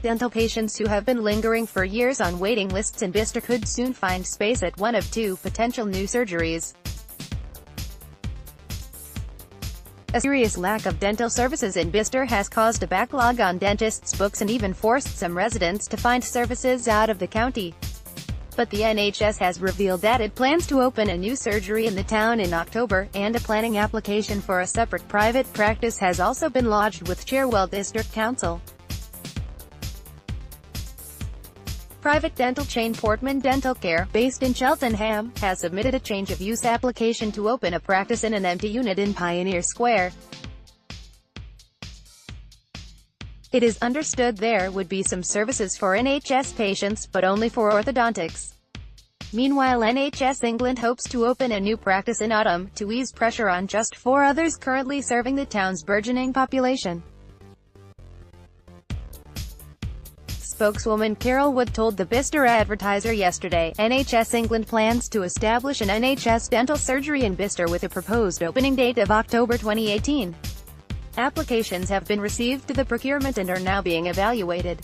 dental patients who have been lingering for years on waiting lists in Bicester could soon find space at one of two potential new surgeries. A serious lack of dental services in Bicester has caused a backlog on dentists' books and even forced some residents to find services out of the county. But the NHS has revealed that it plans to open a new surgery in the town in October, and a planning application for a separate private practice has also been lodged with Cherwell District Council. Private dental chain Portman Dental Care, based in Cheltenham, has submitted a change of use application to open a practice in an empty unit in Pioneer Square. It is understood there would be some services for NHS patients, but only for orthodontics. Meanwhile, NHS England hopes to open a new practice in autumn, to ease pressure on just 4 others currently serving the town's burgeoning population. Spokeswoman Carol Wood told the Bicester Advertiser yesterday, NHS England plans to establish an NHS dental surgery in Bicester with a proposed opening date of October 2018. Applications have been received to the procurement and are now being evaluated.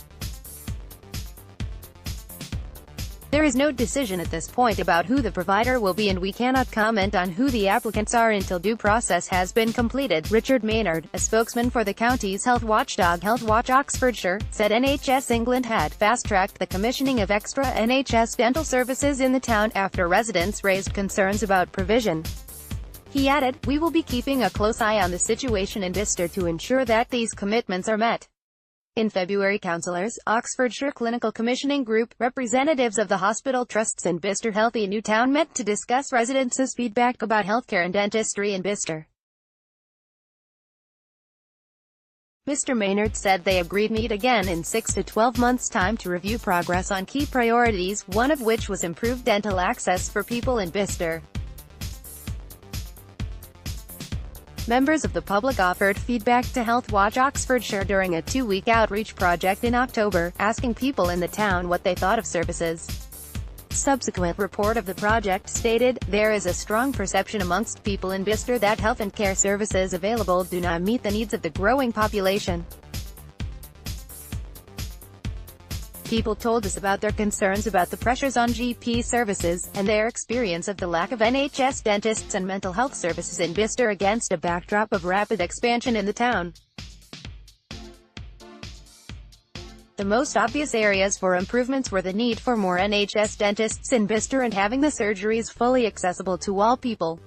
There is no decision at this point about who the provider will be, and we cannot comment on who the applicants are until due process has been completed. Richard Maynard, a spokesman for the county's health watchdog Health Watch Oxfordshire, said NHS England had fast-tracked the commissioning of extra NHS dental services in the town after residents raised concerns about provision. He added, "We will be keeping a close eye on the situation in Bicester to ensure that these commitments are met." In February, councillors, Oxfordshire Clinical Commissioning Group, representatives of the hospital trusts and Bicester Healthy New Town met to discuss residents' feedback about healthcare and dentistry in Bicester. Mr. Maynard said they agreed to meet again in 6 to 12 months' time to review progress on key priorities, one of which was improved dental access for people in Bicester. Members of the public offered feedback to Health Watch Oxfordshire during a 2-week outreach project in October, asking people in the town what they thought of services. Subsequent report of the project stated, "There is a strong perception amongst people in Bicester that health and care services available do not meet the needs of the growing population. People told us about their concerns about the pressures on GP services, and their experience of the lack of NHS dentists and mental health services in Bicester against a backdrop of rapid expansion in the town. The most obvious areas for improvements were the need for more NHS dentists in Bicester and having the surgeries fully accessible to all people."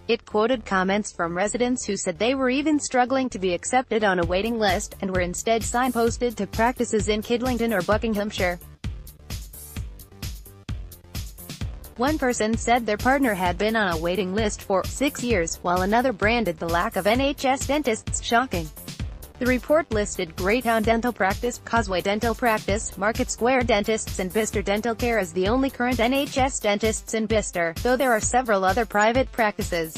It quoted comments from residents who said they were even struggling to be accepted on a waiting list, and were instead signposted to practices in Kidlington or Buckinghamshire. One person said their partner had been on a waiting list for 6 years, while another branded the lack of NHS dentists shocking. The report listed Greytown Dental Practice, Causeway Dental Practice, Market Square Dentists and Bicester Dental Care as the only current NHS dentists in Bicester, though there are several other private practices.